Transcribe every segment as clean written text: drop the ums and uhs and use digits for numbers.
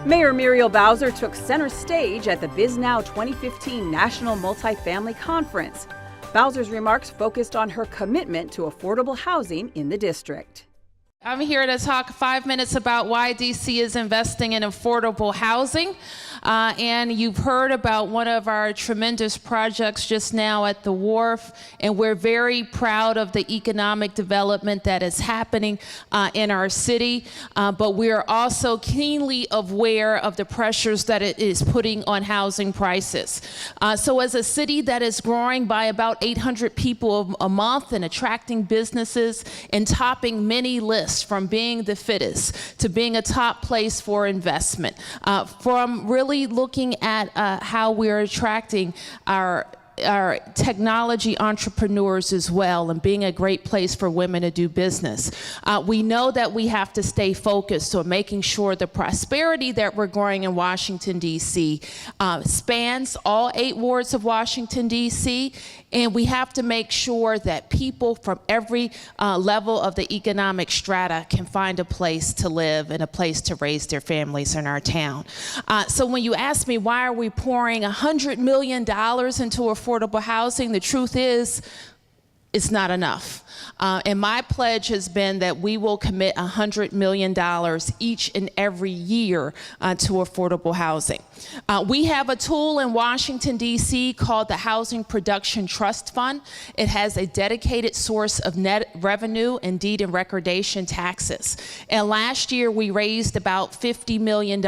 Mayor Muriel Bowser took center stage at the Bisnow 2015 National Multifamily Conference. Bowser's remarks focused on her commitment to affordable housing in the district. I'm here to talk 5 minutes about why DC is investing in affordable housing. And you've heard about one of our tremendous projects just now at the Wharf, and we're very proud of the economic development that is happening in our city, but we are also keenly aware of the pressures that it is putting on housing prices. So as a city that is growing by about 800 people a month and attracting businesses and topping many lists, from being the fittest to being a top place for investment, from really looking at how we're attracting our technology entrepreneurs as well, and being a great place for women to do business. We know that we have to stay focused on making sure the prosperity that we're growing in Washington, D.C. Spans all 8 wards of Washington, D.C., and we have to make sure that people from every level of the economic strata can find a place to live and a place to raise their families in our town. So when you ask me why are we pouring $100 million into affordable housing, the truth is it's not enough. And my pledge has been that we will commit $100 million each and every year to affordable housing. We have a tool in Washington, D.C. called the Housing Production Trust Fund. It has a dedicated source of net revenue and deed and recordation taxes. And last year we raised about $50 million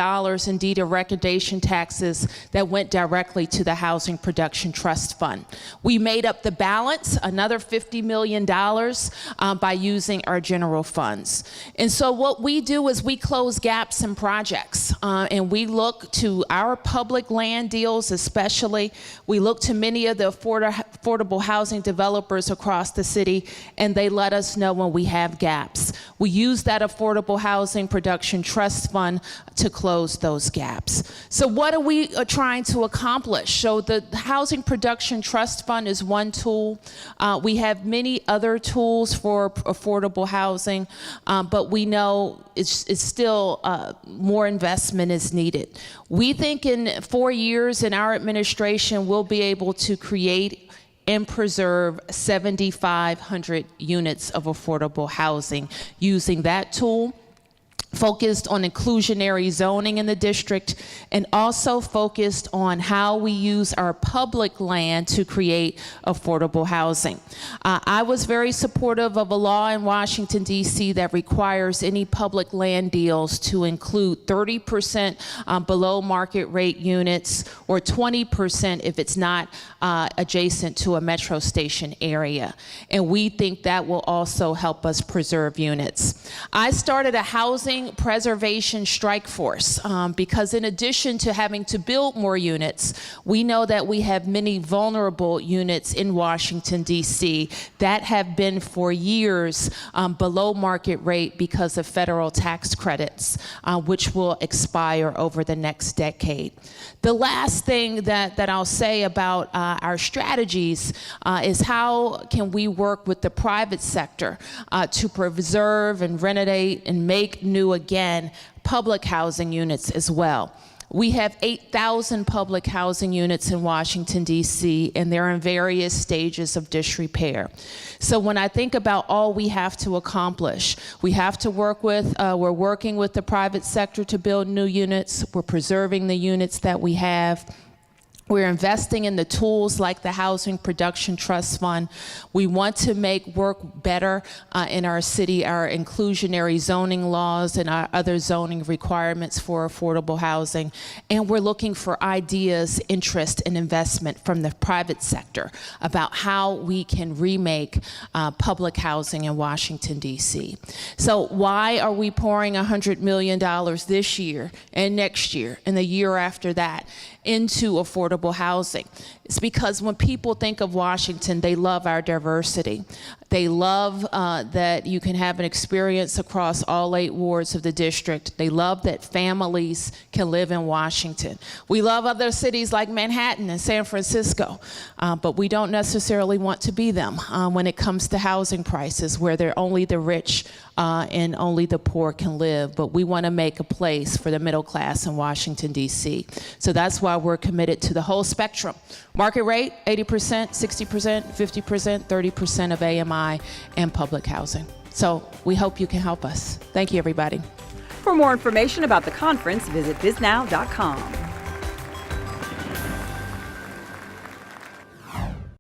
in deed and recordation taxes that went directly to the Housing Production Trust Fund. We made up the balance, another $50 million, by using our general funds. And so what we do is we close gaps in projects, and we look to our public land deals especially. We look to many of the affordable housing developers across the city, and they let us know when we have gaps. We use that Affordable Housing Production Trust Fund to close those gaps. So what are we trying to accomplish? So the Housing Production Trust Fund is one tool. We have many other tools for affordable housing, but we know it's still more investment is needed. We think in 4 years in our administration, we'll be able to create and preserve 7,500 units of affordable housing using that tool, focused on inclusionary zoning in the district, and also focused on how we use our public land to create affordable housing. I was very supportive of a law in Washington, D.C. that requires any public land deals to include 30% below market rate units, or 20% if it's not adjacent to a metro station area. And we think that will also help us preserve units. I started a housing preservation strike force because in addition to having to build more units, we know that we have many vulnerable units in Washington, D.C. that have been for years below market rate because of federal tax credits, which will expire over the next decade. The last thing that I'll say about our strategies is how can we work with the private sector to preserve and renovate and make new again public housing units as well. We have 8,000 public housing units in Washington, D.C., and they're in various stages of disrepair. So when I think about all we have to accomplish, we have to work with, we're working with the private sector to build new units, we're preserving the units that we have, we're investing in the tools like the Housing Production Trust Fund. We want to make work better in our city, our inclusionary zoning laws and our other zoning requirements for affordable housing. And we're looking for ideas, interest, and investment from the private sector about how we can remake public housing in Washington, D.C. So why are we pouring $100 million this year and next year and the year after that into affordable housing? It's because when people think of Washington, they love our diversity. They love that you can have an experience across all 8 wards of the district. They love that families can live in Washington. We love other cities like Manhattan and San Francisco, but we don't necessarily want to be them when it comes to housing prices, where they're only the rich and only the poor can live. But we want to make a place for the middle class in Washington, D.C. So that's why we're committed to the whole spectrum. Market rate, 80%, 60%, 50%, 30% of AMI and public housing. So we hope you can help us. Thank you, everybody. For more information about the conference, visit bisnow.com.